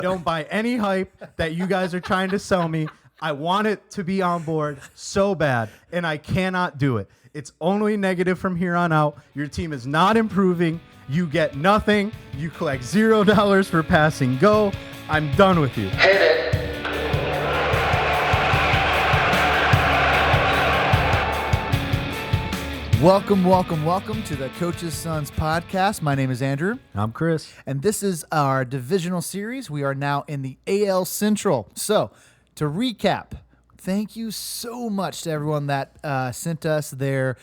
Don't buy any hype that you guys are trying to sell me. I want it to be on board so bad, and I cannot do it. It's only negative from here on out. Your team is not improving. You get nothing. You collect $0 for passing go. I'm done with you. Hit it. Welcome to the Coach's Sons podcast. My name is Andrew. I'm Chris. And this is our divisional series. We are now in the AL Central. So, to recap, thank you so much to everyone that sent us their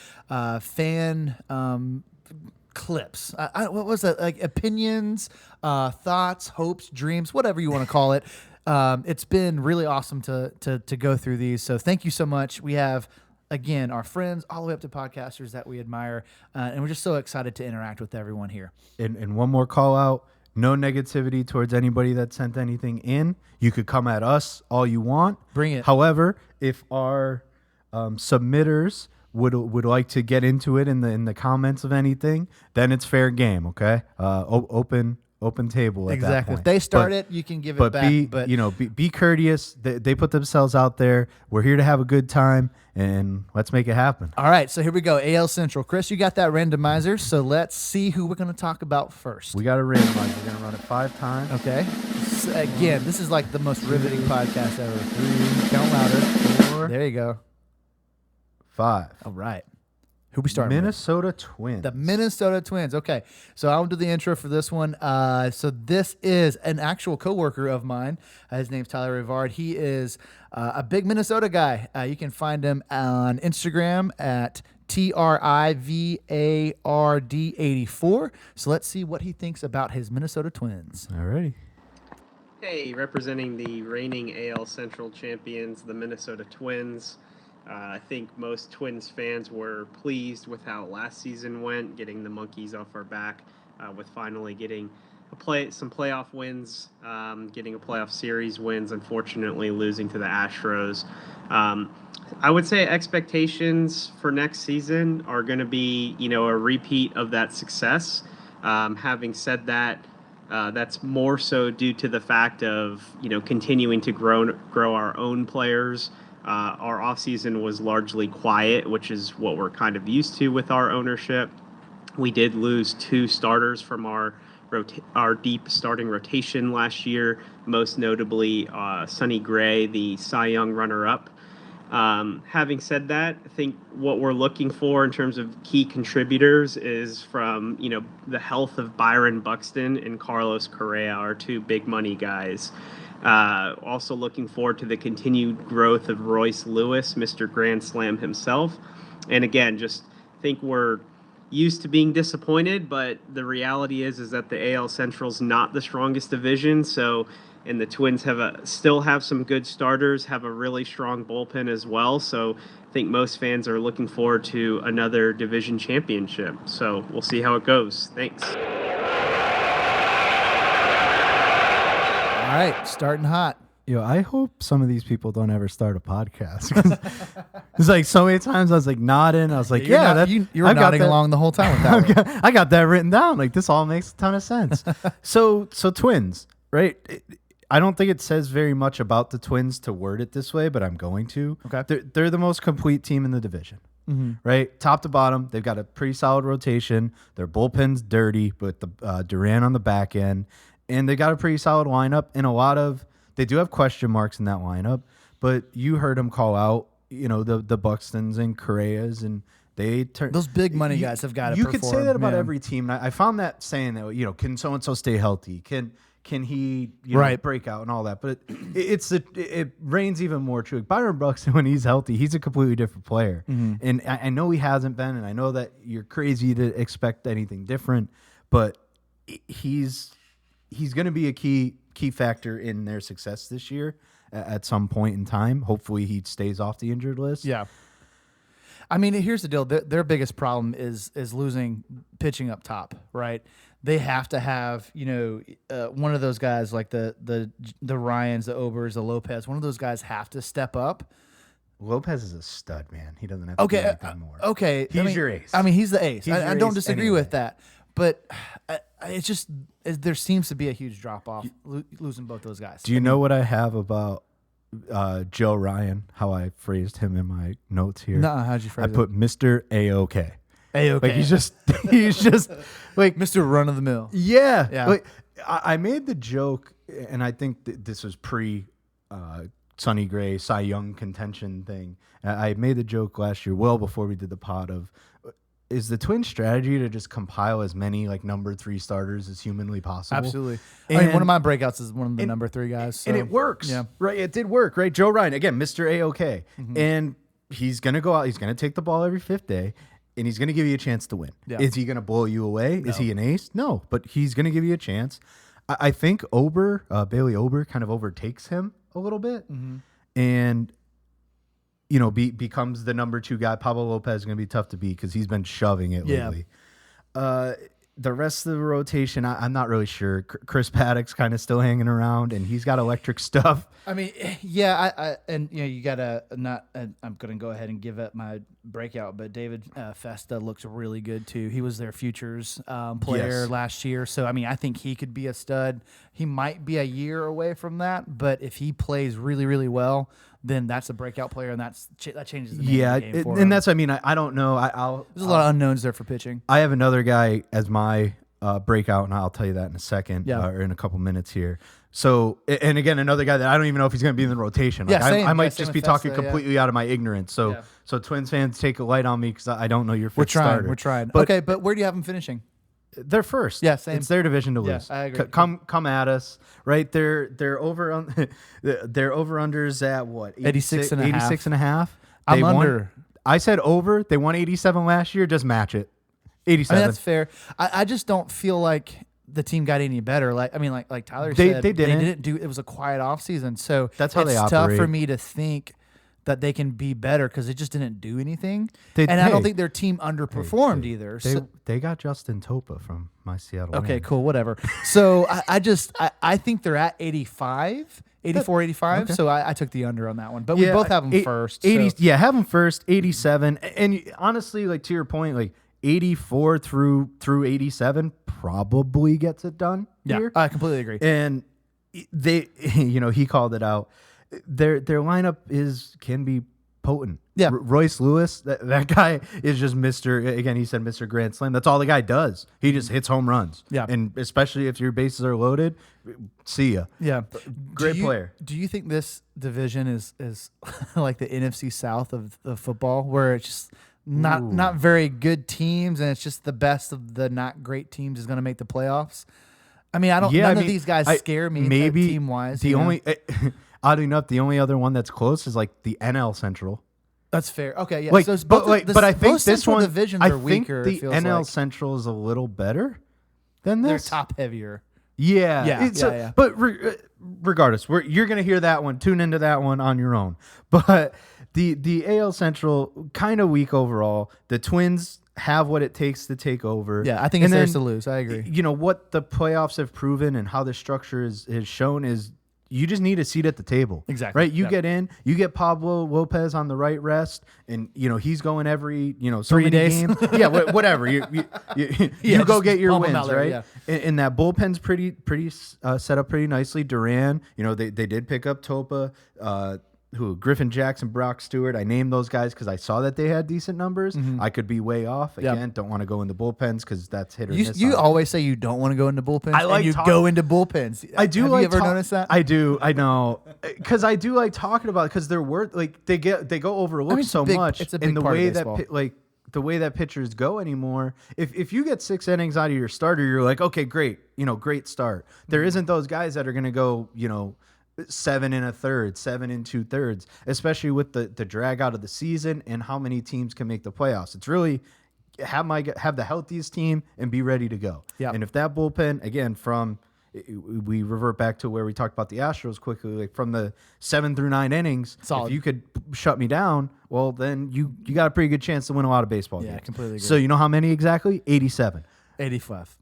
fan clips. What was that? Like opinions, thoughts, hopes, dreams, whatever you want to call it. It's been really awesome to go through these. So thank you so much. We have, again, our friends all the way up to podcasters that we admire. And we're just so excited to interact with everyone here. And one more call out. No negativity towards anybody that sent anything in. You could come at us all you want. Bring it. However, if our submitters would like to get into it in the comments of anything, then it's fair game. Okay, open table. At that point. If they start it, you can give it back. But be courteous. They put themselves out there. We're here to have a good time, and let's make it happen. All right, so here we go. AL Central. Chris, you got that randomizer, so let's see who we're going to talk about first. We got a randomizer. We're going to run it 5 times. Okay. So again, this is like the most riveting podcast ever. 3, count louder. 4. There you go. 5. All right. Who we starting Minnesota Twins. The Minnesota Twins. Okay. So I'll do the intro for this one. So this is an actual coworker of mine. His name's Tyler Rivard. He is a big Minnesota guy. You can find him on Instagram at TRIVARD84. So let's see what he thinks about his Minnesota Twins. Alrighty. Hey, representing the reigning AL Central champions, the Minnesota Twins. I think most Twins fans were pleased with how last season went, getting the monkeys off our back, with finally getting some playoff wins, getting a playoff series wins, unfortunately losing to the Astros. I would say expectations for next season are going to be, a repeat of that success. Having said that, that's more so due to the fact of, continuing to grow our own players. Our offseason was largely quiet, which is what we're kind of used to with our ownership. We did lose 2 starters from our deep starting rotation last year, most notably Sonny Gray, the Cy Young runner-up. Having said that, I think what we're looking for in terms of key contributors is from, the health of Byron Buxton and Carlos Correa, our 2 big money guys. Also looking forward to the continued growth of Royce Lewis, Mr. Grand Slam himself. And again, just think we're used to being disappointed, but the reality is that the AL Central's not the strongest division. And the Twins still have some good starters, have a really strong bullpen as well. So I think most fans are looking forward to another division championship. So we'll see how it goes. Thanks. All right, starting hot. I hope some of these people don't ever start a podcast. It's like so many times I was like nodding. I was like, you were nodding along the whole time with that one. I got that written down. Like this all makes a ton of sense. So Twins, right? I don't think it says very much about the Twins to word it this way, but I'm going to. Okay. They're the most complete team in the division. Mm-hmm. Right? Top to bottom, they've got a pretty solid rotation. Their bullpen's dirty, but the Duran on the back end. And they got a pretty solid lineup, and they do have question marks in that lineup, but you heard them call out, the Buxtons and Correas, and they turn those big money guys have got to perform. You could say that about every team. And I found that saying that, can so-and-so stay healthy? Can he break out and all that? But it reigns even more true. Byron Buxton, when he's healthy, he's a completely different player. Mm-hmm. And I know he hasn't been, and I know that you're crazy to expect anything different, but he's going to be a key factor in their success this year at some point in time. Hopefully he stays off the injured list. Yeah. I mean, here's the deal. Their biggest problem is losing pitching up top, right? They have to have, one of those guys like the Ryans, the Obers, the Lopez, one of those guys have to step up. Lopez is a stud, man. He doesn't have to do anything more. Okay. He's your ace. I mean, he's the ace. I don't disagree with that. but it's just there seems to be a huge drop off losing both those guys. Do you know what I have about Joe Ryan? How I phrased him in my notes here? No, how'd you phrase it? I put Mr. A-OK. A-OK. Like he's just like Mr. Run of the Mill. Yeah. Yeah. Like, I made the joke, and I think this was pre Sonny Gray Cy Young contention thing. I made the joke last year, well before we did the pod, of is the Twins' strategy to just compile as many like number 3 starters as humanly possible? Absolutely. And, I mean, one of my breakouts is one of the number 3 guys. So. And it works. Yeah. Right. It did work. Right. Joe Ryan, again, Mr. A-OK. And he's going to go out. He's going to take the ball every 5th day. And he's going to give you a chance to win. Yeah. Is he going to blow you away? No. Is he an ace? No. But he's going to give you a chance. I think Bailey Ober kind of overtakes him a little bit. And becomes the number 2 guy. Pablo Lopez is going to be tough to beat because he's been shoving it lately. The rest of the rotation, I'm not really sure. Chris Paddock's kind of still hanging around, and he's got electric stuff. I mean, yeah, you gotta not. I'm gonna go ahead and give up my breakout, but David Festa looks really good too. He was their futures player last year, so I mean, I think he could be a stud. He might be a year away from that, but if he plays really, really well, then that's a breakout player, and that changes the name of the game for him. And that's, I mean, I don't know. There's a lot of unknowns there for pitching. I have another guy as my breakout, and I'll tell you that in a second, or in a couple minutes here. So, and again, another guy that I don't even know if he's going to be in the rotation. Like, I might just be talking completely out of my ignorance. So, so Twins fans, take a light on me because I don't know your fifth starter. We're trying. But, okay, but where do you have them finishing? They're first. Yeah, same. It's their division to lose. I agree. Come at us, right? They're over on their over unders at what? 86 and a half. I'm under. I said over. They won 87 last year. Just match it. 87. I mean, that's fair. I just don't feel like the team got any better. Like Tyler said, they didn't do. It was a quiet offseason, so that's how they operate. It's tough for me to think that they can be better because they just didn't do anything. I don't think their team underperformed either. They got Justin Topa from my Seattle. Okay, cool, whatever. So I think they're at 85. 84, 85. Okay. So I took the under on that one. But we both have them first. 80, so. Yeah, have them first, 87. And honestly, like to your point, like 84 through 87 probably gets it done here. I completely agree. And they, he called it out. Their lineup can be potent. Yeah. Royce Lewis, that guy is just again, he said Mr. Grand Slam. That's all the guy does. He just hits home runs. Yeah. And especially if your bases are loaded, see ya. Yeah. Great player. Do you think this division is like the NFC South of football, where it's just not very good teams and it's just the best of the not great teams is going to make the playoffs? I mean, none of these guys scare me team-wise. Oddly enough, the only other one that's close is like the NL Central. That's fair. Okay, yeah. So but I think this one divisions are weaker. The NL Central is a little better than this. They're top heavier. Yeah. But regardless, you're going to hear that one. Tune into that one on your own. But the AL Central kind of weak overall. The Twins have what it takes to take over. Yeah, I think it's theirs to lose. I agree. What the playoffs have proven and how the structure has shown is you just need a seat at the table. Exactly. Right? You get in, you get Pablo Lopez on the right rest, and he's going every, so 3 many days. games. Yeah, whatever. You go get your wins, there, right? Yeah. And that bullpen's pretty set up pretty nicely. Duran, they did pick up Topa, Griffin Jackson, Brock Stewart. I named those guys because I saw that they had decent numbers. Mm-hmm. I could be way off. Again, don't want to go into bullpens because that's hit or miss. You always say you don't want to go into bullpens. Go into bullpens. I do. Have you ever noticed that? I do. I know because I do like talking about it because they're worth they go overlooked so much. It's a big part of baseball. The way that pitchers go anymore. If you get 6 innings out of your starter, you're like, okay, great. Great start. There isn't those guys that are going to go 7 1/3, 7 2/3, especially with the drag out of the season and how many teams can make the playoffs. It's really have the healthiest team and be ready to go. Yeah. And if that bullpen, again, we revert back to where we talked about the Astros quickly, like from the 7 through 9 innings, solid. If you could shut me down, well, then you got a pretty good chance to win a lot of baseball games. Yeah, completely agree. So you know how many exactly? 87. 85.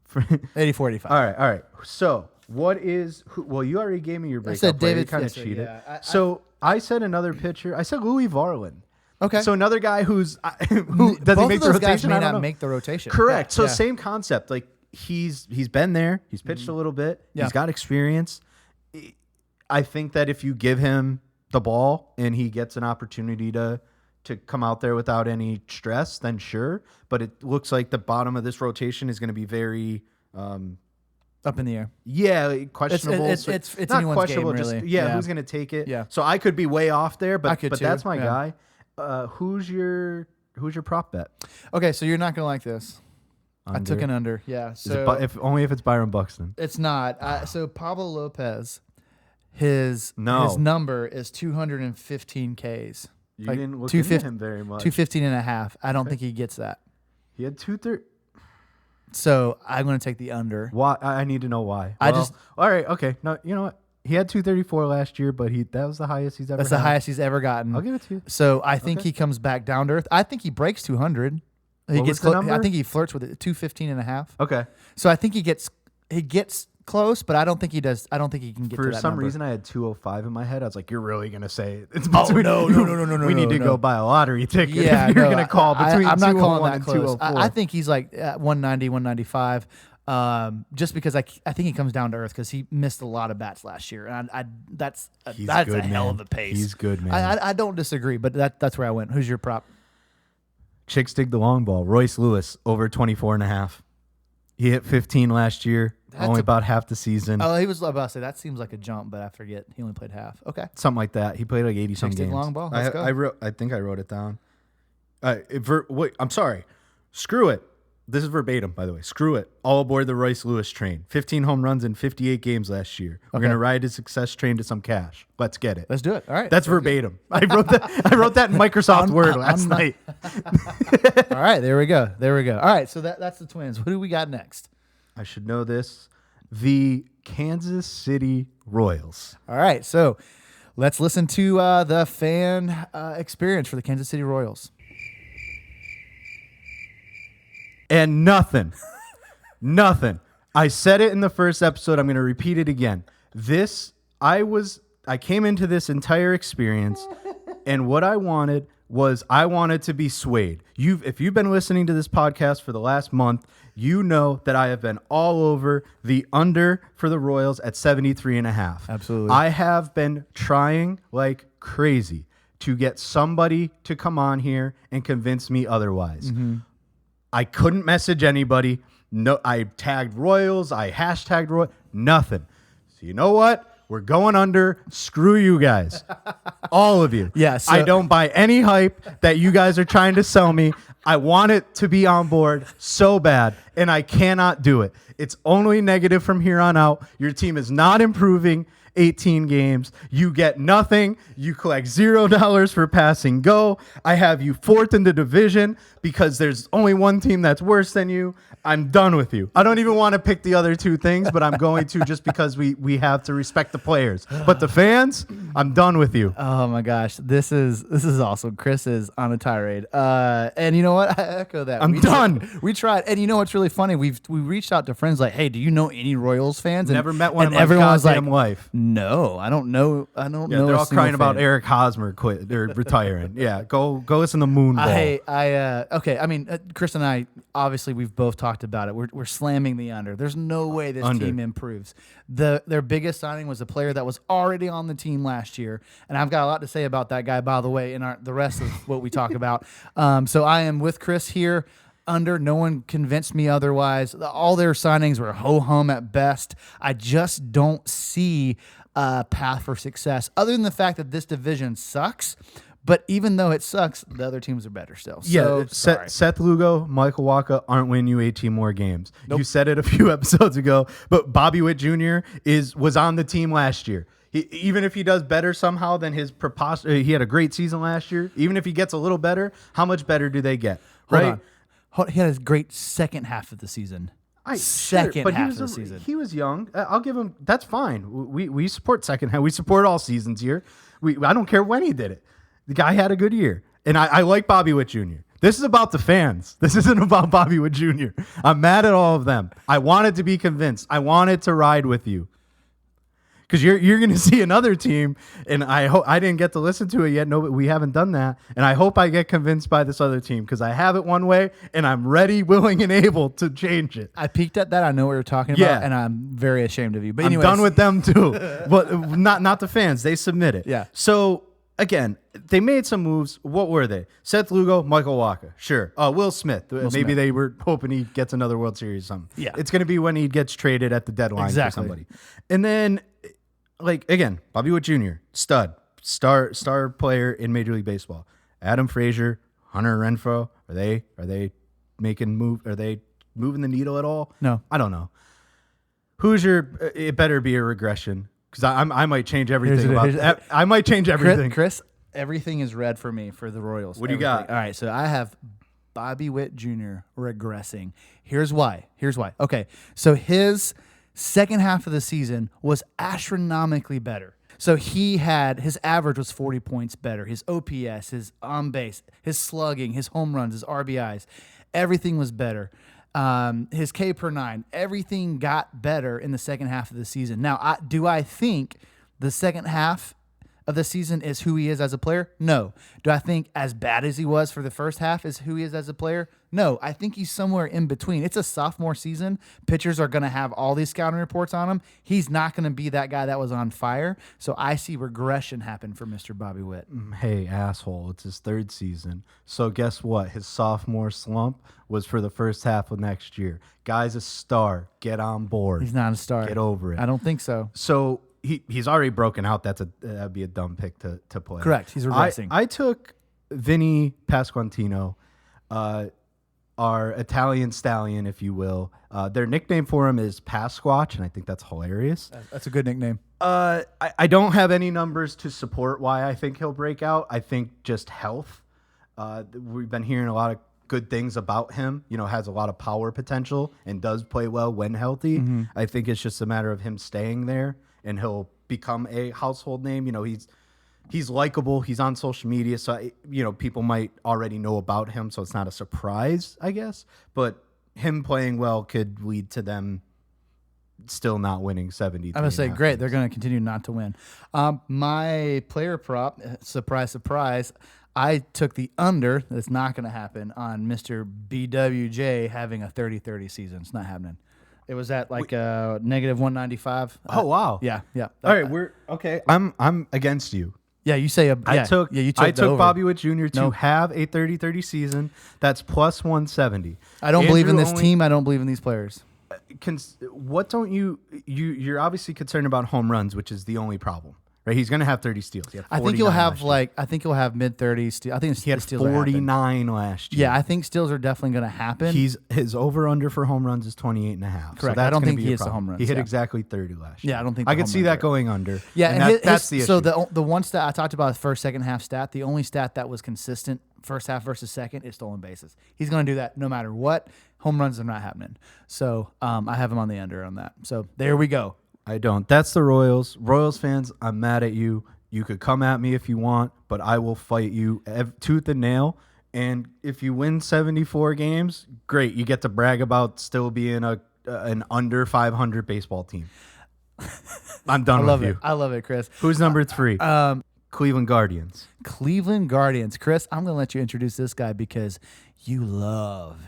84, 85. All right. So what is you already gave me your breakout. I said David kind of Fisher, cheated. Yeah. I said another pitcher. I said Louis Varland. Okay. So another guy who does he make the rotation? Guys may not make the rotation. Correct. So same concept. Like he's been there. He's pitched a little bit. Yeah. He's got experience. I think that if you give him the ball and he gets an opportunity to come out there without any stress, then sure. But it looks like the bottom of this rotation is going to be very up in the air. Yeah, questionable. It's not anyone's questionable. game, Just really. who's going to take it? Yeah. So I could be way off there, I but could too, that's my yeah. guy. Who's your prop bet? Okay, so you're not going to like this. Under. I took an under. Yeah. Is So it, only if it's Byron Buxton. it's not. So Pablo Lopez, his No. number is 215 Ks. You Like didn't look into 250 him very much. 215 and a half. I don't think he gets that. He had 230. So I'm going to take the under. Why? I need to know why. I Well, just- all right. Okay. No, you know what? He had 234 last year, but that was the highest he's ever. That's the had. highest he's ever gotten. I'll give it to you. So I think Okay. he comes back down to earth. I think he breaks 200. He What gets was the number? I think he flirts with it, 215 and a half. Okay. So I think he gets close, but I don't think he does. I don't think he can get For to that some number. reason, I had 205 in my head. I was like, "You're really gonna say it's Oh, between?" no. We need to no. go buy a lottery ticket. Yeah, if you're no, gonna call between I'm not calling 201 that and close. 204. I think he's like 190, 195. Just because I think he comes down to earth because he missed a lot of bats last year, and that's He's a good, hell man. of a pace. He's good, man. I don't disagree, but that's where I went. Who's your prop? Chicks dig the long ball. Royce Lewis over 24 and a half. He hit 15 last year. Only about half the season. Oh, he was about to say that seems like a jump, but I forget he only played half. Okay, Something like that. He played like 80 some Chicks dig games. long ball. Let's go. I think I wrote it down. Wait, I'm sorry. Screw it. This is verbatim, by the way. Screw it. All aboard the Royce Lewis train. 15 home runs in 58 games last year. We're Okay. gonna ride his success train to some cash. Let's get it. Let's do it. All right, That's verbatim. I wrote that in Microsoft Word last night. All right, there we go. All right, so that's the Twins. What do we got next? I should know this. The Kansas City Royals. All right, so let's listen to the fan experience for the Kansas City Royals. And nothing. I said it in the first episode. I'm going to repeat it again. I came into this entire experience, and what I wanted to be swayed. If you've been listening to this podcast for the last month, you know that I have been all over the under for the Royals at 73.5. Absolutely. I have been trying like crazy to get somebody to come on here and convince me otherwise. Mm-hmm. I couldn't message anybody. No, I tagged Royals. I hashtagged Royals. Nothing. So you know what? We're going under. Screw you guys. All of you. Yeah, so- I don't buy any hype that you guys are trying to sell me. I want it to be on board so bad, and I cannot do it. It's only negative from here on out. Your team is not improving. 18 games. You get nothing. You collect $0 for passing go. I have you fourth in the division because there's only one team that's worse than you. I'm done with you. I don't even want to pick the other two things, but I'm going to just because we have to respect the players. But the fans, I'm done with you. Oh my gosh, this is awesome. Chris is on a tirade, and you know what? I echo that. I'm done. We tried, and you know what's really funny? We reached out to friends like, "Hey, do you know any Royals fans?" And, Never met one and in my everyone's goddamn like, life. "No, I don't know. I don't know." They're a all single crying about fan." Eric Hosmer quit or retiring. Yeah, go listen to Moonball. Okay. I mean, Chris and I obviously we've both talked about it. We're slamming the under. There's no way this Under. team improves. Their biggest signing was a player that was already on the team last year, and I've got a lot to say about that guy, by the way, in the rest of what we talk about. So I am with Chris here. Under. No one convinced me otherwise. All their signings were ho-hum at best. I just don't see a path for success other than the fact that this division sucks. But even though it sucks, the other teams are better still. So, sorry. Seth Lugo, Michael Wacha aren't winning you 18 more games. Nope. You said it a few episodes ago, but Bobby Witt Jr. was on the team last year. Even if he does better somehow than his he had a great season last year. Even if he gets a little better, how much better do they get? Right? He had a great second half of the season. Second half of the season. He was young. I'll give him. That's fine. We support second half. We support all seasons here. I don't care when he did it. The guy had a good year, and I like Bobby Witt Jr. This is about the fans. This isn't about Bobby Witt Jr. I'm mad at all of them. I wanted to be convinced. I wanted to ride with you. because you're going to see another team, and I hope I didn't get to listen to it yet. No, we haven't done that, and I hope I get convinced by this other team because I have it one way, and I'm ready, willing, and able to change it. I peeked at that. I know what you're talking about, and I'm very ashamed of you. But anyways. I'm done with them too, but not the fans. They submit it. Yeah. So again, they made some moves. What were they? Seth Lugo, Michael Walker. Sure. Will Smith. Maybe they were hoping he gets another World Series or something. Yeah. It's going to be when he gets traded at the deadline for somebody. And then, again, Bobby Witt Jr., star player in Major League Baseball. Adam Frazier, Hunter Renfroe. Are they making move? Are they moving the needle at all? No. I don't know. It better be a regression. Because I might change everything I might change everything. Chris, everything is red for me for the Royals. What do you got? All right, so I have Bobby Witt Jr. regressing. Here's why. Okay, so his second half of the season was astronomically better. So his average was 40 points better. His OPS, his on base, his slugging, his home runs, his RBIs, everything was better. His K per 9, everything got better in the second half of the season. Now, do I think the second half of the season is who he is as a player? No. Do I think as bad as he was for the first half is who he is as a player? No. I think he's somewhere in between. It's a sophomore season. Pitchers are going to have all these scouting reports on him. He's not going to be that guy that was on fire. So I see regression happen for Mr. Bobby Witt. Hey, asshole. It's his third season. So guess what? His sophomore slump was for the first half of next year. Guy's a star. Get on board. He's not a star. Get over it. I don't think so. So he's already broken out. That'd be a dumb pick to play. Correct. He's regressing. I took Vinny Pasquantino, our Italian stallion, if you will. Their nickname for him is Pasquatch, and I think that's hilarious. That's a good nickname. I don't have any numbers to support why I think he'll break out. I think just health. We've been hearing a lot of good things about him. Has a lot of power potential and does play well when healthy. Mm-hmm. I think it's just a matter of him staying there, and he'll become a household name. He's likable. He's on social media, so people might already know about him, so it's not a surprise, I guess. But him playing well could lead to them still not winning 70. I'm gonna say great. They're gonna continue not to win. My player prop, surprise, surprise. I took the under. That's not going to happen on Mr. BWJ having a 30-30 season. It's not happening. It was at negative 195. Oh wow. Yeah. All right, we're okay. I'm against you. Yeah, you say I took Bobby Witt Jr. to have a 30-30 season. That's plus 170. I don't believe in this team. I don't believe in these players. What don't you're obviously concerned about home runs, which is the only problem. Right, he's going to have 30 steals. I think he'll have mid 30s steals. I think he had 49 last year. Yeah, I think steals are definitely going to happen. His over under for home runs is 28.5. Correct. So I don't think he hits the home runs. He hit exactly 30 last year. Yeah, I don't think I could see that going under. Yeah, and that's the issue. So the one stat I talked about, first second half stat, the only stat that was consistent first half versus second is stolen bases. He's going to do that no matter what. Home runs are not happening. So I have him on the under on that. So there we go. I don't. That's the Royals. Royals fans, I'm mad at you. You could come at me if you want, but I will fight you tooth and nail. And if you win 74 games, great. You get to brag about still being an under 500 baseball team. I'm done with you. I love it, Chris. Who's number 3? Cleveland Guardians. Cleveland Guardians. Chris, I'm going to let you introduce this guy because you love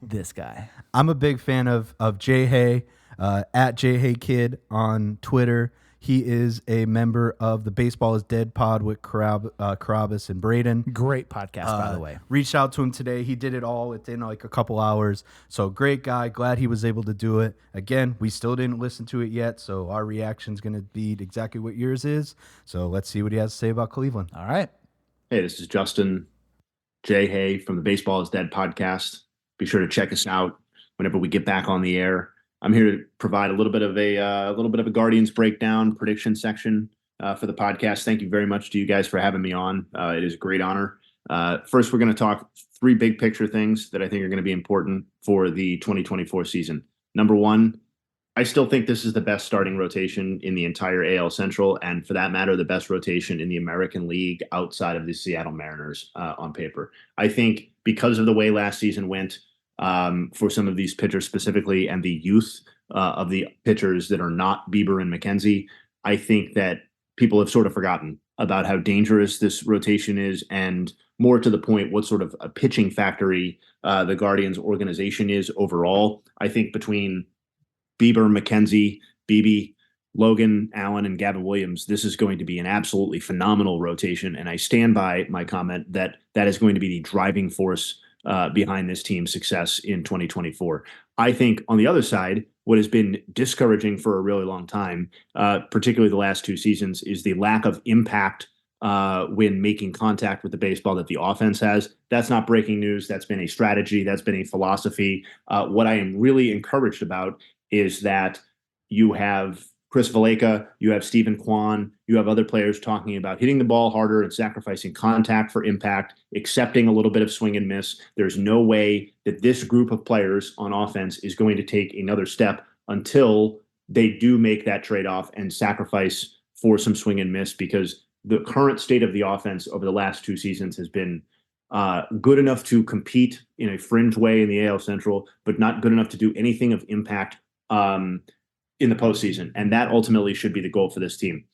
this guy. I'm a big fan of Jay Hay, at Jay Hay Kid on Twitter. He is a member of the Baseball is Dead pod with Carabas and Braden. Great podcast, by the way. Reached out to him today. He did it all within a couple hours. So great guy. Glad he was able to do it. Again, we still didn't listen to it yet, so our reaction is going to be exactly what yours is. So let's see what he has to say about Cleveland. All right. Hey, this is Justin Jay Hay from the Baseball is Dead podcast. Be sure to check us out whenever we get back on the air. I'm here to provide a little bit of a Guardians breakdown prediction section for the podcast. Thank you very much to you guys for having me on. It is a great honor. First, we're going to talk 3 big picture things that I think are going to be important for the 2024 season. Number 1, I still think this is the best starting rotation in the entire AL Central, and for that matter, the best rotation in the American League outside of the Seattle Mariners on paper. I think because of the way last season went, for some of these pitchers specifically and the youth of the pitchers that are not Bieber and McKenzie, I think that people have sort of forgotten about how dangerous this rotation is, and more to the point, what sort of a pitching factory the Guardians organization is overall. I think between Bieber, McKenzie, Beebe, Logan, Allen, and Gavin Williams, this is going to be an absolutely phenomenal rotation. And I stand by my comment that that is going to be the driving force behind this team's success in 2024. I think on the other side, what has been discouraging for a really long time, particularly the last 2 seasons, is the lack of impact when making contact with the baseball that the offense has. That's not breaking news. That's been a strategy. That's been a philosophy. What I am really encouraged about is that you have Chris Valleca, you have Stephen Kwan, you have other players talking about hitting the ball harder and sacrificing contact for impact, accepting a little bit of swing and miss. There's no way that this group of players on offense is going to take another step until they do make that trade-off and sacrifice for some swing and miss, because the current state of the offense over the last 2 seasons has been good enough to compete in a fringe way in the AL Central, but not good enough to do anything of impact in the postseason. And that ultimately should be the goal for this team.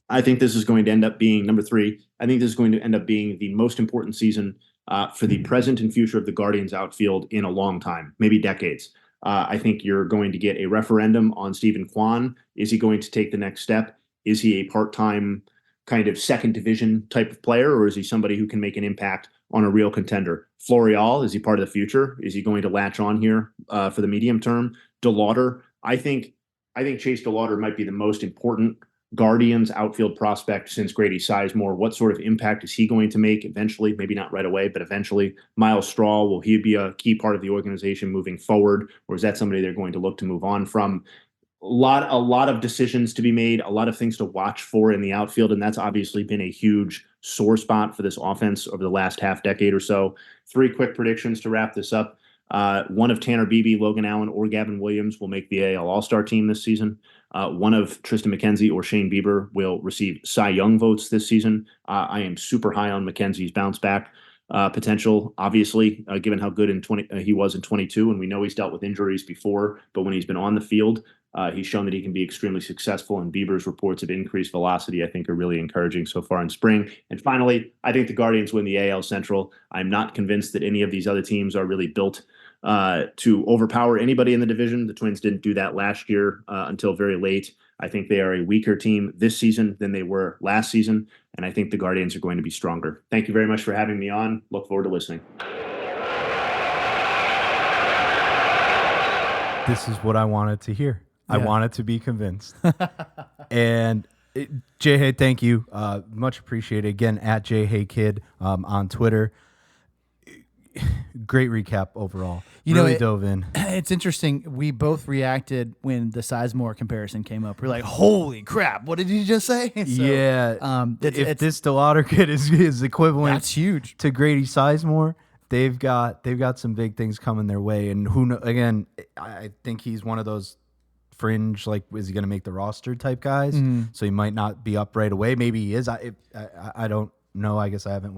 I think this is going to end up being number 3. I think this is going to end up being the most important season for the present and future of the Guardians outfield in a long time, maybe decades. I think you're going to get a referendum on Stephen Kwan. Is he going to take the next step? Is he a part-time kind of second division type of player, or is he somebody who can make an impact on a real contender? Florial, is he part of the future? Is he going to latch on here for the medium term? DeLauder, I think Chase DeLauder might be the most important Guardians outfield prospect since Grady Sizemore. What sort of impact is he going to make eventually? Maybe not right away, but eventually. Miles Straw, will he be a key part of the organization moving forward, or is that somebody they're going to look to move on from? A lot of decisions to be made, a lot of things to watch for in the outfield, and that's obviously been a huge sore spot for this offense over the last half decade or so. 3 quick predictions to wrap this up. One of Tanner Beebe, Logan Allen, or Gavin Williams will make the AL All-Star team this season. One of Tristan McKenzie or Shane Bieber will receive Cy Young votes this season. I am super high on McKenzie's bounce back potential, obviously, given how good he was in 22, and we know he's dealt with injuries before, but when he's been on the field, he's shown that he can be extremely successful, and Bieber's reports of increased velocity, I think, are really encouraging so far in spring. And finally, I think the Guardians win the AL Central. I'm not convinced that any of these other teams are really built to overpower anybody in the division. The Twins didn't do that last year until very late. I think they are a weaker team this season than they were last season, and I think the Guardians are going to be stronger. Thank you very much for having me on. Look forward to listening. This is what I wanted to hear. Yeah. I wanted to be convinced. And Jay, thank you. Much appreciated. Again, at JayHeyKid on Twitter. Great recap overall. You really dove in. It's interesting. We both reacted when the Sizemore comparison came up. We're like, "Holy crap! What did you just say?" So, yeah. If this DeLauder kid is equivalent, that's huge to Grady Sizemore, they've got some big things coming their way. And who know? Again, I think he's one of those fringe, like, is he going to make the roster type guys? Mm-hmm. So he might not be up right away. Maybe he is. I don't. No, I guess I haven't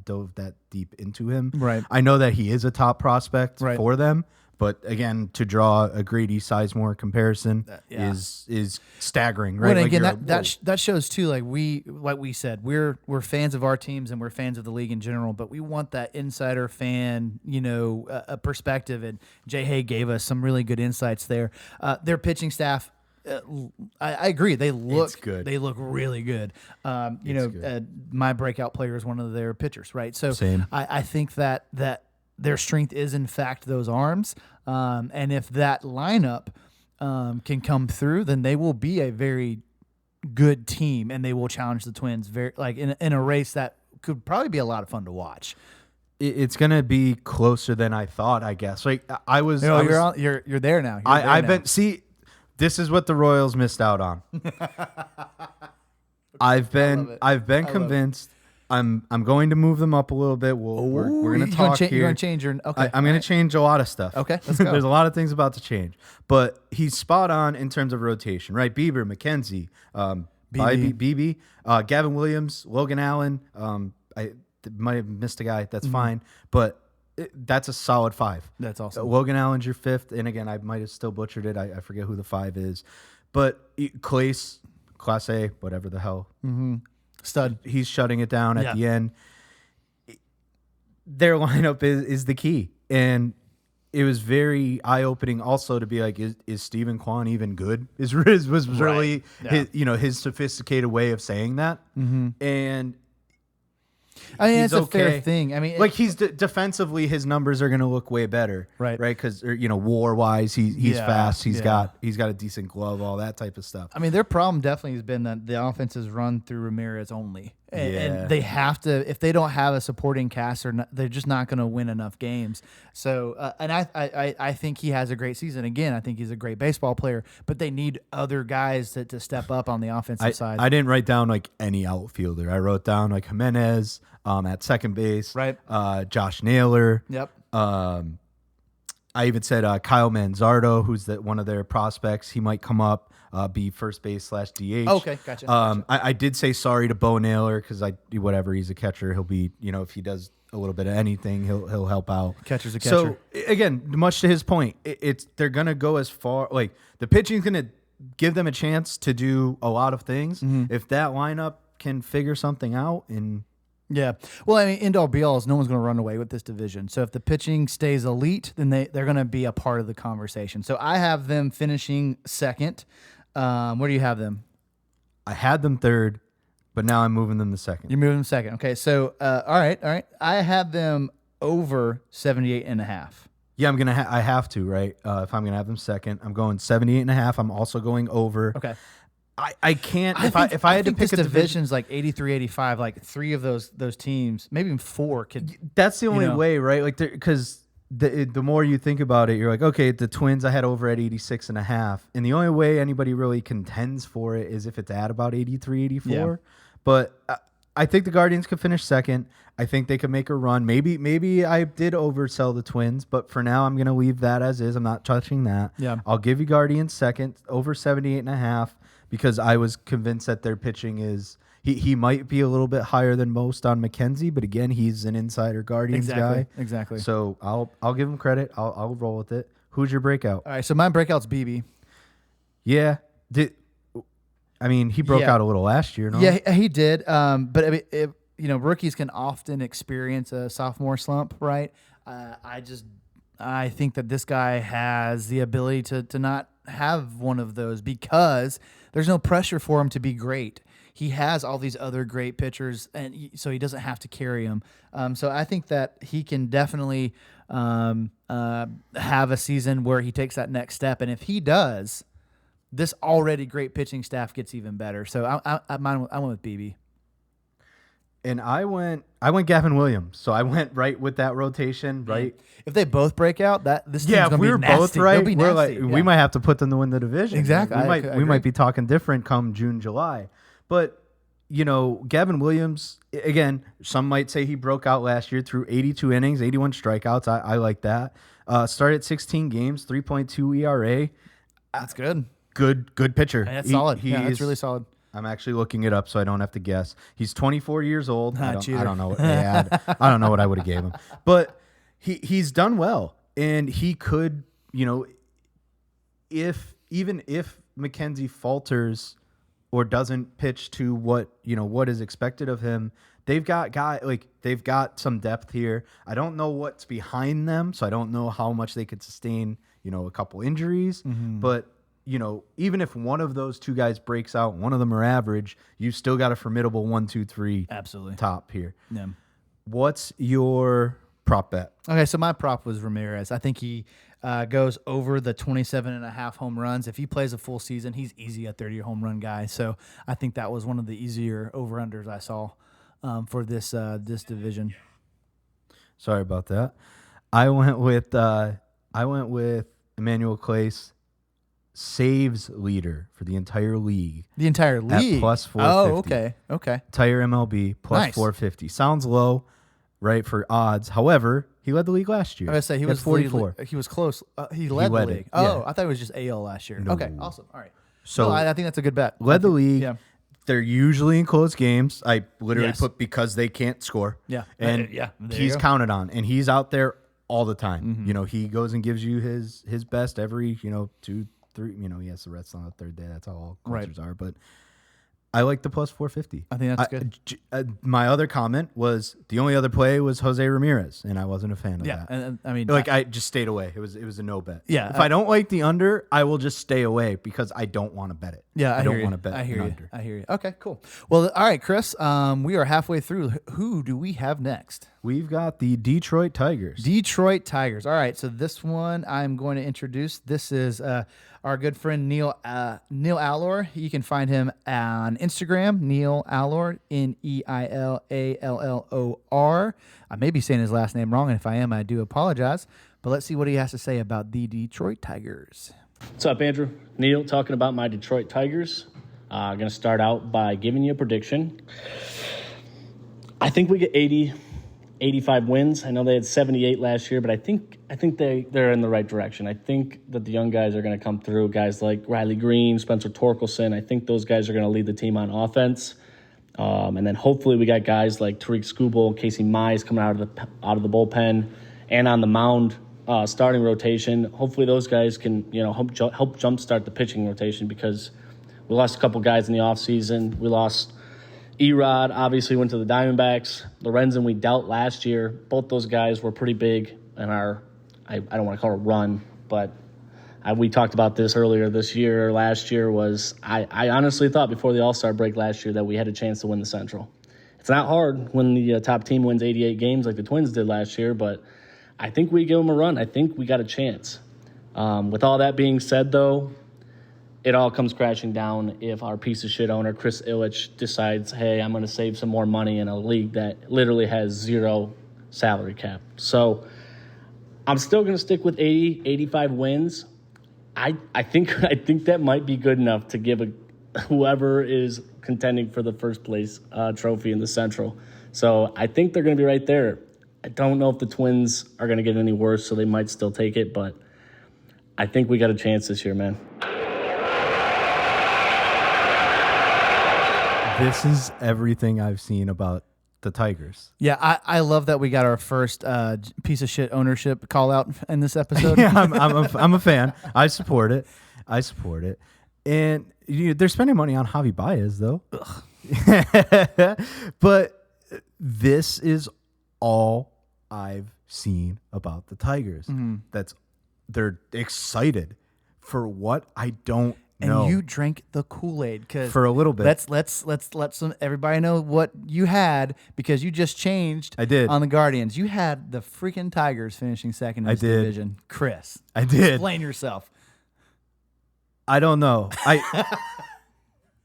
dove that deep into him. Right. I know that he is a top prospect for them, but again, to draw a Grady Sizemore comparison is staggering, right? Well, again, that shows too. Like we said, we're fans of our teams and we're fans of the league in general, but we want that insider fan, a perspective. And Jay Hay gave us some really good insights there. Their pitching staff. I agree. They look good. They look really good. My breakout player is one of their pitchers, right? So same. I think that their strength is in fact those arms, and if that lineup can come through, then they will be a very good team, and they will challenge the Twins in a race that could probably be a lot of fun to watch. It's gonna be closer than I thought, I guess. Like you're there now. This is what the Royals missed out on. I've been convinced. I'm going to move them up a little bit. We're going to talk here. You're going to change your. Okay, I'm going to change a lot of stuff. Okay, let's go. There's a lot of things about to change, but he's spot on in terms of rotation, right? Bieber, McKenzie, BB, Gavin Williams, Logan Allen. I might have missed a guy. That's fine, but. That's a solid 5. That's awesome. Logan Allen's your 5th, and again, I might have still butchered it. I forget who the 5 is, but Clace Class A, whatever the hell. Stud. He's shutting it down at the end. Their lineup is the key. And it was very eye-opening also to be like, is Stephen Kwan even good? Was really his sophisticated way of saying that. And I mean, it's a fair thing. I mean, like he's defensively, his numbers are going to look way better, right? Because war-wise, he's fast. He's got a decent glove, all that type of stuff. I mean, their problem definitely has been that the offense is run through Ramirez only, and they have to. If they don't have a supporting cast, they're just not going to win enough games. So, and I think he has a great season. Again, I think he's a great baseball player, but they need other guys to step up on the offensive side. I didn't write down like any outfielder. I wrote down like Jimenez at second base, right? Josh Naylor. Yep. I even said Kyle Manzardo, who's one of their prospects. He might come up, be first base / DH. Okay, gotcha. I did say sorry to Bo Naylor because he's a catcher. He'll be, if he does a little bit of anything, he'll help out. Catcher's a catcher. So again, much to his point, they're gonna go as far. Like the pitching's gonna give them a chance to do a lot of things. If that lineup can figure something out and. Yeah. Well, I mean, end all be all is no one's going to run away with this division. So if the pitching stays elite, then they're going to be a part of the conversation. So I have them finishing second. Where do you have them? I had them third, but now I'm moving them to second. You're moving them second. Okay. So, all right. I have them over 78.5. Yeah, I have to, right? If I'm going to have them second, I'm going 78.5. I'm also going over. Okay. I can't. If I had to pick a division's like 83, 85, like three of those teams, maybe even four could. That's the only way, right? Like, because the more you think about it, you're like, okay, the Twins I had over at 86.5, and the only way anybody really contends for it is if it's at about 83, 84. Yeah. But I think the Guardians could finish second. I think they could make a run. Maybe I did oversell the Twins, but for now I'm going to leave that as is. I'm not touching that. Yeah. I'll give you Guardians second, over 78.5. Because I was convinced that their pitching is he might be a little bit higher than most on McKenzie, but again, he's an insider Guardians guy. Exactly. So I'll give him credit. I'll roll with it. Who's your breakout? All right, so my breakout's BB. Yeah. He broke out a little last year, no? Yeah, he did. But I mean, rookies can often experience a sophomore slump, right? I think that this guy has the ability to not have one of those because there's no pressure for him to be great. He has all these other great pitchers, and so he doesn't have to carry them. So I think that he can definitely have a season where he takes that next step. And if he does, this already great pitching staff gets even better. So I went with BB. And I went Gavin Williams, so I went right with that rotation, right? If they both break out, this team's if gonna we be were nasty. both right, be we're nasty. we might have to put them to win the division. Exactly, we might be talking different come June, July. But Gavin Williams, again, some might say he broke out last year through 82 innings, 81 strikeouts. I like that. Started 16 games, 3.2 ERA. That's good. Good pitcher. That's solid. That's really solid. I'm actually looking it up so I don't have to guess. He's 24 years old. I don't know what I don't know what I would have gave him. But he's done well. And he could, if McKenzie falters or doesn't pitch to what is expected of him, they've got some depth here. I don't know what's behind them, so I don't know how much they could sustain, a couple injuries, but even if one of those two guys breaks out, one of them are average, you still got a formidable 1, 2, 3 absolutely top here. Yeah. What's your prop bet? Okay, so my prop was Ramirez. I think he goes over the 27.5 home runs. If he plays a full season, he's easy a 30 home run guy. So I think that was one of the easier over-unders I saw for this division. Sorry about that. I went with Emmanuel Clase, saves leader for the entire league. The entire league? At plus 450. Oh, okay. Entire MLB, plus nice. 450. Sounds low, right, for odds. However, he led the league last year. I was going to say, he was 44. He was close. He led the league. Yeah. I thought it was just AL last year. No. Okay, awesome. All right. So I think that's a good bet. Led the league. Yeah. They're usually in close games. I literally put because they can't score. Yeah. And he's counted on, and he's out there all the time. Mm-hmm. He goes and gives you his best every, 2, 3. He has the rest on the third day. That's how all closers are. But I like the plus 450. I think that's good. My other comment was the only other play was Jose Ramirez, and I wasn't a fan of that. And I mean, I just stayed away. It was a no bet. Yeah, if I don't like the under, I will just stay away because I don't want to bet it. Yeah, I don't want to bet. I hear you. Under. I hear you. Okay, cool. Well, all right, Chris. We are halfway through. Who do we have next? We've got the Detroit Tigers. Detroit Tigers. All right, so this one I'm going to introduce. This is our good friend Neil Allor. You can find him on Instagram, Neil Allor, Neillallor. I may be saying his last name wrong, and if I am, I do apologize. But let's see what he has to say about the Detroit Tigers. What's up, Andrew? Neil talking about my Detroit Tigers. I'm going to start out by giving you a prediction. I think we get 85 wins. I know they had 78 last year, but I think they're in the right direction. I think that the young guys are going to come through. Guys like Riley Green, Spencer Torkelson. I think those guys are going to lead the team on offense. And then hopefully we got guys like Tariq Skubal, Casey Mize coming out of the bullpen and on the mound, starting rotation. Hopefully those guys can help jumpstart the pitching rotation because we lost a couple guys in the offseason. We lost Erod, obviously went to the Diamondbacks. Lorenzen we dealt last year. Both those guys were pretty big in our, I don't want to call it a run, but we talked about this earlier this year. Last year was, I honestly thought before the All-Star break last year that we had a chance to win the Central. It's not hard when the top team wins 88 games like the Twins did last year, but I think we give them a run. I think we got a chance. With all that being said, though, it all comes crashing down if our piece of shit owner, Chris Ilitch, decides, hey, I'm going to save some more money in a league that literally has zero salary cap. So I'm still going to stick with 80, 85 wins. I think that might be good enough to give whoever is contending for the first place trophy in the Central. So I think they're going to be right there. I don't know if the Twins are going to get any worse, so they might still take it, but I think we got a chance this year, man. This is everything I've seen about the Tigers. Yeah, I love that we got our first piece of shit ownership call out in this episode. Yeah, I'm a fan. I support it. And they're spending money on Javi Baez, though. But this is all I've seen about the Tigers. Mm-hmm. They're excited for what I don't know. And you drank the Kool-Aid for a little bit. Let's let everybody know what you had because you just changed. I did on the Guardians. You had the freaking Tigers finishing second in this division. Chris, I did. Explain yourself. I don't know.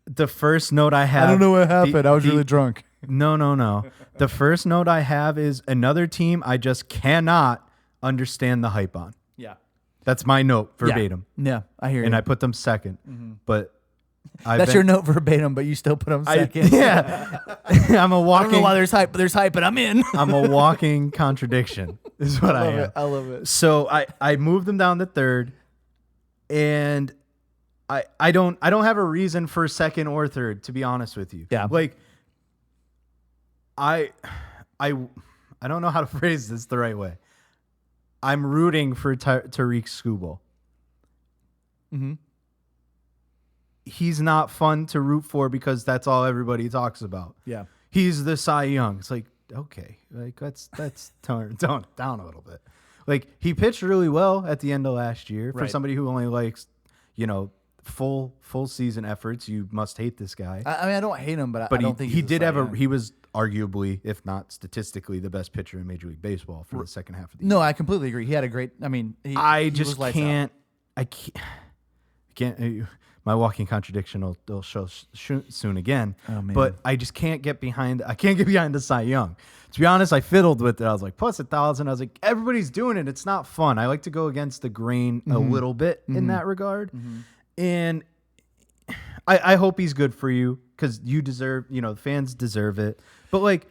The first note I have. I don't know what happened. I was really drunk. No. The first note I have is another team I just cannot understand the hype on. Yeah. That's my note verbatim. Yeah, I hear you. And I put them second. Mm-hmm. But that's your note verbatim, but you still put them second. I'm a walking. I don't know why there's hype, but there's hype, but I'm in. I'm a walking contradiction is what I am. I love it. So I moved them down to third, and I don't have a reason for second or third, to be honest with you. Yeah. Like I don't know how to phrase this the right way. I'm rooting for Tariq Skubal. Mm-hmm. He's not fun to root for because that's all everybody talks about. Yeah. He's the Cy Young. It's like, okay, like let's tone down a little bit. Like he pitched really well at the end of last year for somebody who only likes, full season efforts. You must hate this guy. I mean, I don't hate him, but I don't think he did have he was arguably, if not statistically, the best pitcher in Major League Baseball for the second half of the year. No, I completely agree. He had a great. I mean, I can't. My walking contradiction will show soon again. Oh, man. But I just can't get behind. I can't get behind the Cy Young. To be honest, I fiddled with it. I was like, plus 1,000. I was like, everybody's doing it. It's not fun. I like to go against the grain a little bit in that regard. Mm-hmm. And I hope he's good for you because you deserve, the fans deserve it. But like,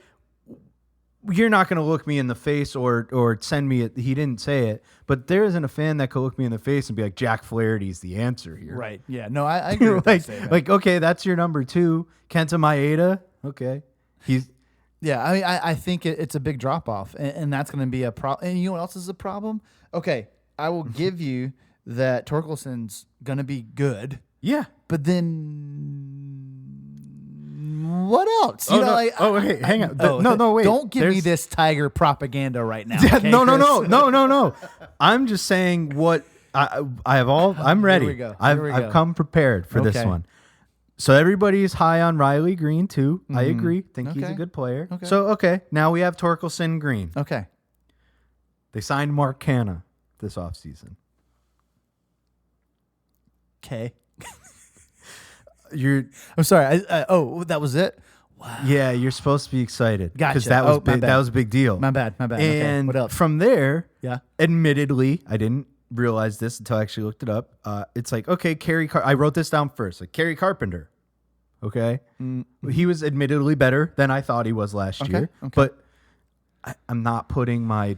you're not going to look me in the face or send me it. He didn't say it, but there isn't a fan that could look me in the face and be like, Jack Flaherty's the answer here. Right. Yeah. No, I agree with like, okay, that's your number 2. Kenta Maeda. Okay. Yeah. I mean, I think it's a big drop off and that's going to be a problem. And you know what else is a problem? Okay. I will give you that. Torkelson's going to be good. Yeah. But then what else? You know, wait, hang on. No, wait. Don't give me this Tiger propaganda right now. Yeah, Okay, no. I'm just saying what I have all. I'm ready. Here we go. I've come prepared for this one. So everybody's high on Riley Green too. I agree. Think he's a good player. Okay. So now we have Torkelson Green. Okay. They signed Mark Canha this offseason. Okay. I'm sorry. That was it? Wow. Yeah, you're supposed to be excited. Gotcha. Because that was big. That was a big deal. My bad. And okay. What else? from there, yeah. Admittedly, I didn't realize this until I actually looked it up. It's like, okay, I wrote this down first. Like Kerry Carpenter. Okay. He was admittedly better than I thought he was last year. Okay. But I'm not putting my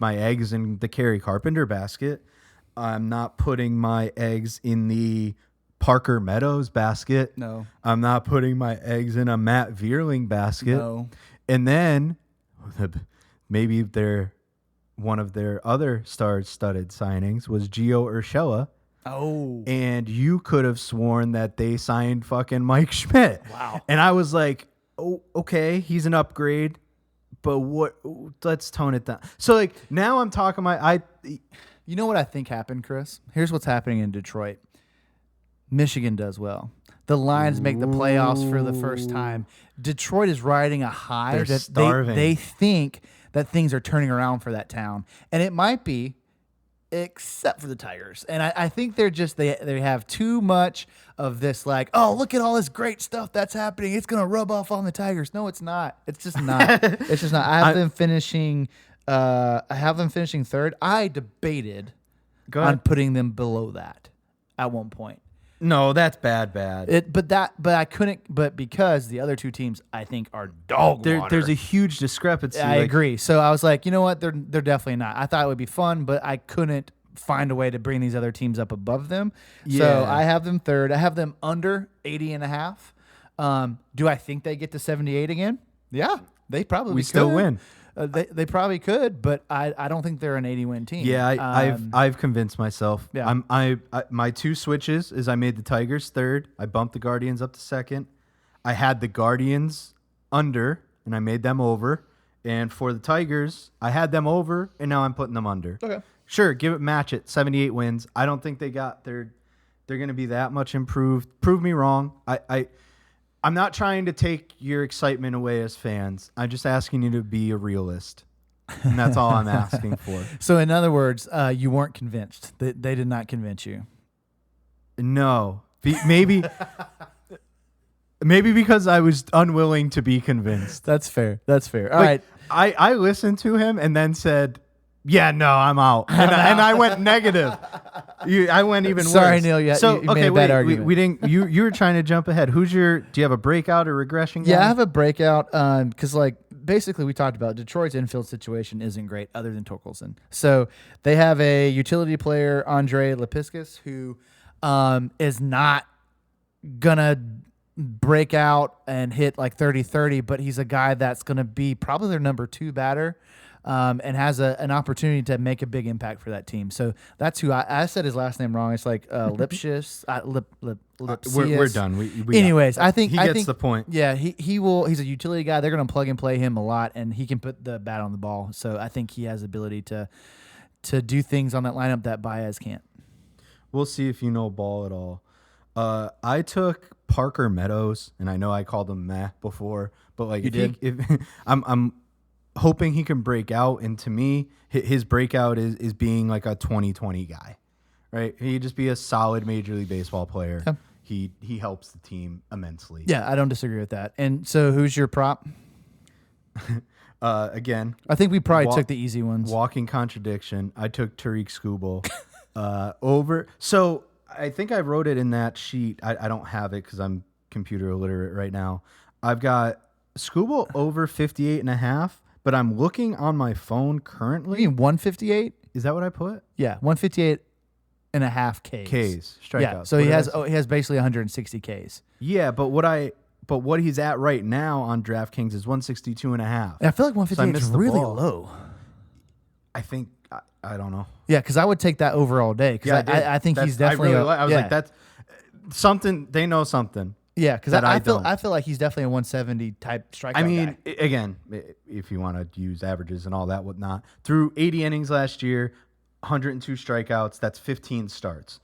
eggs in the Kerry Carpenter basket. I'm not putting my eggs in the Parker Meadows basket. No. I'm not putting my eggs in a Matt Vierling basket. No. And then maybe one of their other star-studded signings was Gio Urshela. Oh. And you could have sworn that they signed fucking Mike Schmidt. Wow. And I was like, oh, okay, he's an upgrade, but let's tone it down. So like now I'm talking You know what I think happened, Chris? Here's what's happening in Detroit. Michigan does well. The Lions make the playoffs for the first time. Detroit is riding a high. They're that starving. They think that things are turning around for that town. And it might be, except for the Tigers. And I think they're just, they have too much of this like, oh, look at all this great stuff that's happening. It's going to rub off on the Tigers. No, it's not. It's just not. It's just not. I have them finishing third. I debated on putting them below that at one point. No, that's bad. But because the other two teams I think are dog water. There's a huge discrepancy. I agree. So I was like, you know what? They're definitely not. I thought it would be fun, but I couldn't find a way to bring these other teams up above them. Yeah. So I have them third. I have them under 80.5. Do I think they get to 78 again? Yeah, they probably could. Still win. They probably could, but I don't think they're an 80-win team. Yeah, I've convinced myself. Yeah. My two switches is I made the Tigers third. I bumped the Guardians up to second. I had the Guardians under, and I made them over. And for the Tigers, I had them over, and now I'm putting them under. Okay. Sure, match it. 78 wins. I don't think they're going to be that much improved. Prove me wrong. I'm not trying to take your excitement away as fans. I'm just asking you to be a realist. And that's all I'm asking for. So in other words, you weren't convinced. They did not convince you. No. Maybe because I was unwilling to be convinced. That's fair. All right. I listened to him and then said, yeah, no, I'm out. And I went negative. I went even worse. Sorry, Neil. You made a bad argument. We didn't. You were trying to jump ahead. Do you have a breakout or regression guy? Yeah, I have a breakout because basically we talked about Detroit's infield situation isn't great other than Torkelson. So they have a utility player, Andre Lepiscus, who is not gonna break out and hit like 30-30, but he's a guy that's gonna be probably their number 2 batter. And has an opportunity to make a big impact for that team. So that's who I said his last name wrong. It's like Lipsius. We're done. Anyways, I think he gets the point. Yeah, he will. He's a utility guy. They're going to plug and play him a lot, and he can put the bat on the ball. So I think he has the ability to do things on that lineup that Baez can't. We'll see if you know ball at all. I took Parker Meadows, and I know I called him meh before, but like I'm hoping he can break out, and to me, his breakout is being like a 2020 guy, right? He'd just be a solid Major League Baseball player. Okay. He helps the team immensely. Yeah, I don't disagree with that. And so, who's your prop? Again, I think we probably took the easy ones. Walking contradiction. I took Tariq Skubal over. So I think I wrote it in that sheet. I don't have it because I'm computer illiterate right now. I've got Skubal over 58.5. But I'm looking on my phone currently. You mean 158? Is that what I put? Yeah, 158.5 Ks. Strikeouts. Yeah, so he has basically 160 Ks. Yeah, but what he's at right now on DraftKings is 162.5. And I feel like 158 is really low. I think I don't know. Yeah, because I would take that over all day. Because I think he's definitely. I was like, that's something. They know something. Yeah, because that I don't. feel like he's definitely a 170 type strikeout I mean, guy. again, if you want to use averages and all that, whatnot, through 80 innings last year, 102 strikeouts. That's 15 starts.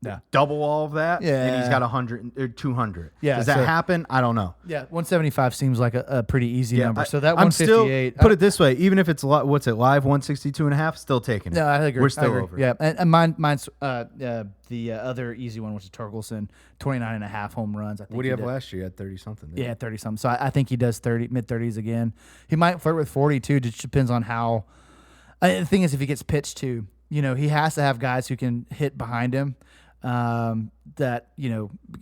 Yeah. Double all of that, and he's Yeah. got 100 or 200. Yeah, Does that so- happen? I don't know. Yeah, 175 seems like a pretty easy Yeah, number. So that I'm still 158. put it this way: even if it's what's it live 162.5, still taking it. No, I agree. We're still I agree. over. Yeah, and mine's the other easy one, which is Torkelson, 29.5 home runs. I think What do you he have did. last year? You had 30 something. Yeah, 30 something. So I think he does mid 30s again. He might flirt with 40 too. Just depends on how. The thing is, if he gets pitched to, he has to have guys who can hit behind him. That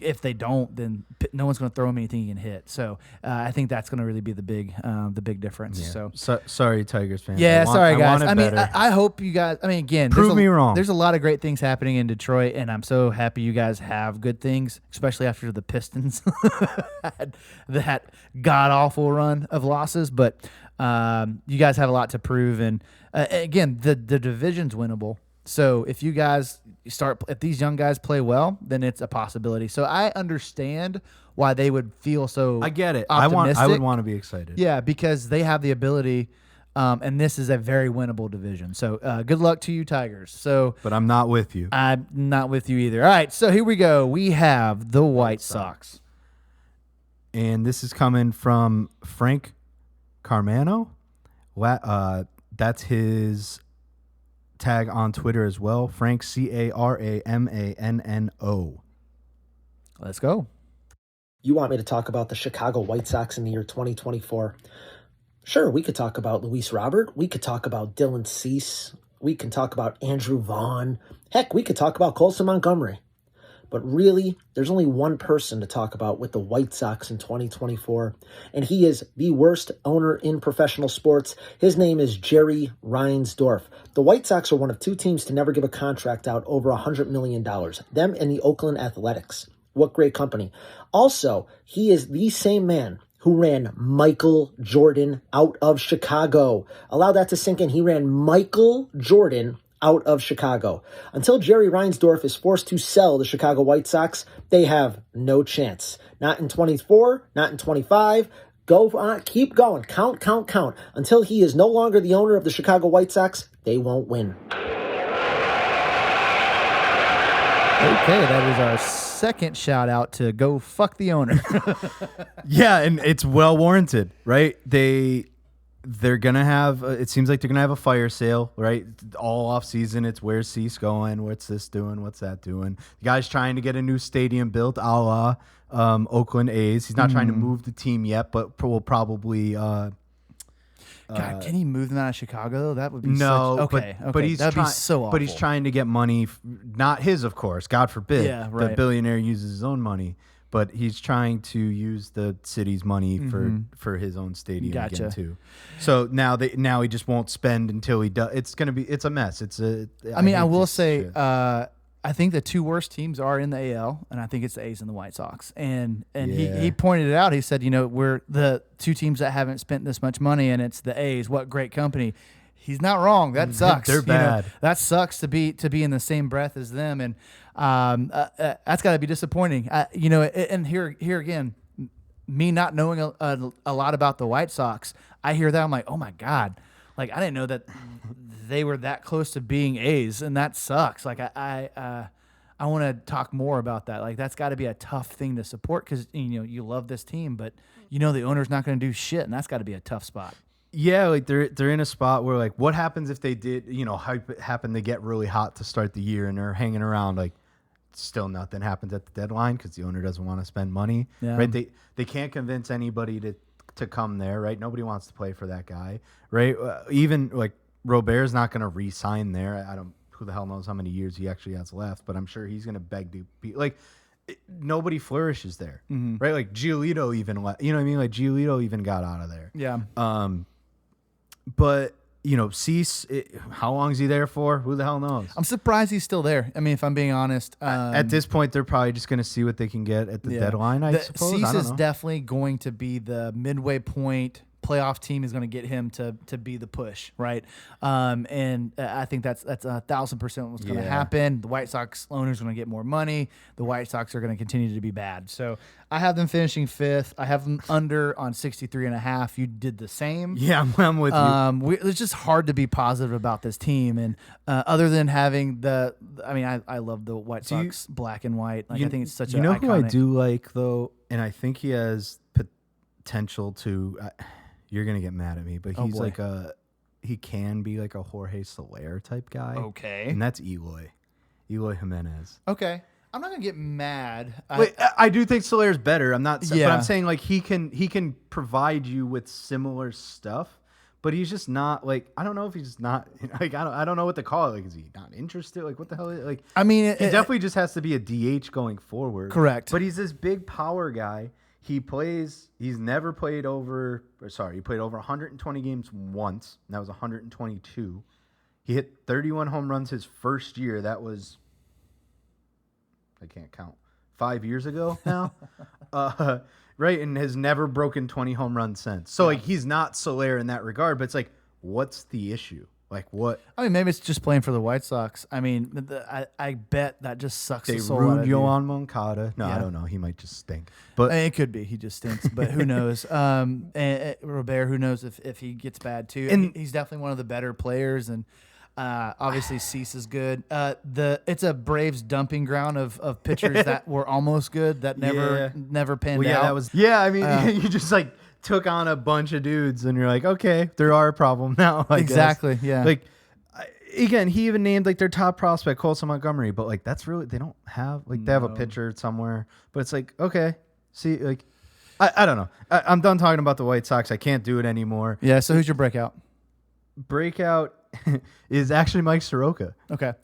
if they don't, then no one's going to throw him anything he can hit. So I think that's going to really be the big difference. Yeah. So Sorry, Tigers fans. yeah, sorry guys. want it I mean, better. I hope you guys. I mean, again, Prove me wrong. There's a lot of great things happening in Detroit, and I'm so happy you guys have good things, especially after the Pistons had that god awful run of losses. But you guys have a lot to prove, and again, the division's winnable. So if you guys if these young guys play well, then it's a possibility. So I understand why they would feel so. I get it. Optimistic. I would want to be excited. Yeah, because they have the ability, and this is a very winnable division. So good luck to you, Tigers. So, But I'm not with you. I'm not with you either. All right, so here we go. We have the White Sox. And this is coming from Frank Carmano. That's his tag on Twitter as well. Frank Caramano. Let's go. You want me to talk about the Chicago White Sox in the year 2024? Sure, we could talk about Luis Robert. We could talk about Dylan Cease. We can talk about Andrew Vaughn. Heck, we could talk about Colson Montgomery. But really, there's only one person to talk about with the White Sox in 2024, and he is the worst owner in professional sports. His name is Jerry Reinsdorf. The White Sox are one of two teams to never give a contract out over $100 million, them and the Oakland Athletics. What great company. Also, he is the same man who ran Michael Jordan out of Chicago. Allow that to sink in. He ran Michael Jordan out of Chicago. Until Jerry Reinsdorf is forced to sell the Chicago White Sox, they have no chance. Not in 24, not in 25. Go on, keep going. Count. Until he is no longer the owner of the Chicago White Sox, they won't win. Okay, that is our second shout out to go fuck the owner. Yeah, and it's well warranted, right? They're gonna have. It seems like they're gonna have a fire sale, right? All off season, it's where's Cease going? What's this doing? What's that doing? The guy's trying to get a new stadium built, a la Oakland A's. He's not trying to move the team yet, but will probably. God, can he move them out of Chicago though? That would be No, okay. but he's that'd trying. be so awful. But he's trying to get money, not his, of course. God forbid. Yeah, right. The billionaire uses his own money, but he's trying to use the city's money for his own stadium Gotcha. again too. So now he just won't spend until he does. It's a mess. I will say, I think the two worst teams are in the AL, and I think it's the A's and the White Sox. And he pointed it out. He said, we're the two teams that haven't spent this much money, and it's the A's. What great company. He's not wrong. That sucks. They're bad. That sucks to be in the same breath as them, and that's got to be disappointing. And here again, me not knowing a lot about the White Sox, I hear that I'm like, oh my God, like I didn't know that they were that close to being A's, and that sucks. Like I want to talk more about that. Like that's got to be a tough thing to support because you love this team, but the owner's not going to do shit, and that's got to be a tough spot. Yeah, like they're in a spot where like, what happens if they did, happen to get really hot to start the year and they're hanging around, like still nothing happens at the deadline because the owner doesn't want to spend money, right? They can't convince anybody to come there, right? Nobody wants to play for that guy, right? Even like Robert's not going to re-sign there. Who the hell knows how many years he actually has left, but I'm sure he's going to beg to be like. Nobody flourishes there, right? Like Giolito even, Like Giolito even got out of there. Yeah. But Cease, how long is he there for? Who the hell knows? I'm surprised he's still there. I mean, if I'm being honest, at this point, they're probably just going to see what they can get at the deadline. I suppose. Cease I don't is know. definitely going to be the midway point playoff team is going to get him to be the push, right? And I think that's 1,000% what's going to happen. The White Sox owners are going to get more money. The White Sox are going to continue to be bad. So I have them finishing 5th. I have them under on 63.5. You did the same. Yeah, I'm with you. It's just hard to be positive about this team, and other than having I love the White Sox black and white. Like I think it's such. You know who I do like though, and I think he has potential to. You're gonna get mad at me, but he's he can be like a Jorge Soler type guy. Okay, and that's Eloy Jimenez. Okay. I'm not gonna get mad. I do think Soler's better. I'm not, but I'm saying like he can provide you with similar stuff, but he's just not like, I don't know if he's not like, I don't know what to call it. Like, is he not interested? Like, what the hell? Like, I mean, he definitely just has to be a DH going forward. Correct. But he's this big power guy. He's never played he played over 120 games once. And that was 122. He hit 31 home runs his first year. That was, I can't count, 5 years ago now. Right, and has never broken 20 home runs since. So, like, he's not Soler in that regard, but it's like, what's the issue? Like, what? I mean, maybe it's just playing for the White Sox. I mean, I bet that just sucks the soul out ruined of you. Yohan Moncada. No, I don't know. He might just stink. But it could be. He just stinks, but who knows? And Robert, who knows if he gets bad, too. And he's definitely one of the better players, and obviously Cease is good. It's a Braves dumping ground of pitchers that were almost good that never panned out. I mean, you just like took on a bunch of dudes and you're like, okay, there are a problem now. Exactly. Yeah. Like again, he even named like their top prospect, Colson Montgomery, but like that's really, they don't have like they have a pitcher somewhere, but it's like, okay, see, like I don't know. I'm done talking about the White Sox. I can't do it anymore. Yeah. So who's your breakout? Breakout is actually Mike Soroka. Okay.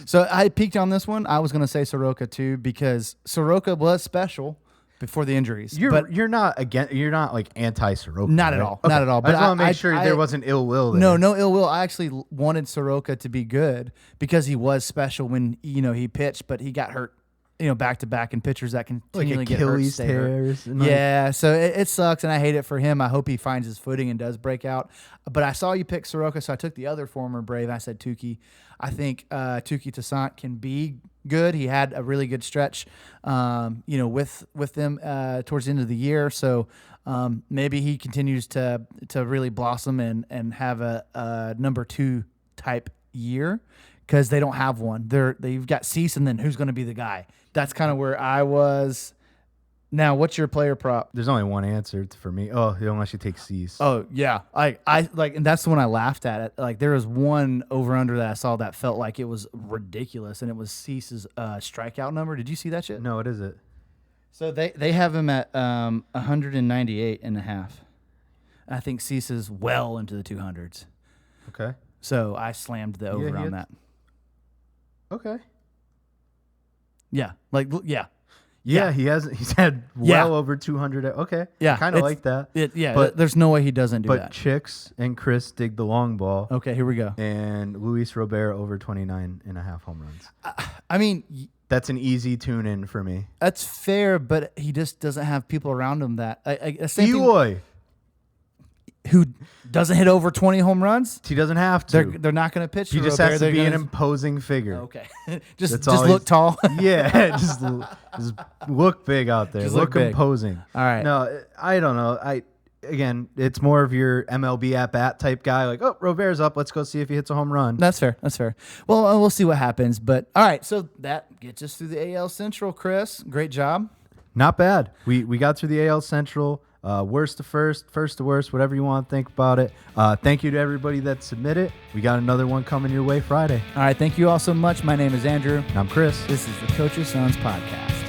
So I peaked on this one. I was going to say Soroka too, because Soroka was special before the injuries. You're not like anti-Soroka. Not at all. Okay. Not at all. But I just want to make sure there wasn't ill will there. No ill will. I actually wanted Soroka to be good because he was special when he pitched, but he got hurt. Back to back, and pitchers that continually get hurt. Achilles tears. Yeah, so it sucks, and I hate it for him. I hope he finds his footing and does break out. But I saw you pick Soroka, so I took the other former Brave. I said Tukey. I think Tukey Toussaint can be good. He had a really good stretch, with them towards the end of the year. So maybe he continues to really blossom and have a number 2 type year, because they don't have one. They've got Cease, and then who's going to be the guy? That's kind of where I was. Now, what's your player prop? There's only one answer for me. Oh, unless you take Cease. Oh yeah, I like, and that's the one I laughed at. It like there was one over under that I saw that felt like it was ridiculous, and it was Cease's strikeout number. Did you see that shit? No, what is it? So they have him at 198.5. I think Cease is well into the 200s. Okay. So I slammed the over on that. Okay. Yeah. Yeah, he's had over 200. Okay. Yeah. Kind of like that. But there's no way he doesn't do that. But Chicks and Chris dig the long ball. Okay, here we go. And Luis Robert over 29.5 home runs. I mean, that's an easy tune in for me. That's fair, but he just doesn't have people around him that. Eloy. Who doesn't hit over 20 home runs? He doesn't have to. They're not going to pitch. He just has to be an imposing figure. Okay, just look tall. Yeah, just look big out there. Just look imposing. All right. No, I don't know. Again, it's more of your MLB at bat type guy. Like, oh, Robert's up. Let's go see if he hits a home run. That's fair. Well, we'll see what happens. But all right, so that gets us through the AL Central. Chris, great job. Not bad. We got through the AL Central. Worst to first to worst, whatever you want to think about it. Thank you to everybody that submitted. We got another one coming your way Friday. All right, thank you all so much. My name is Andrew. And I'm Chris. This is the Coach's Sons Podcast.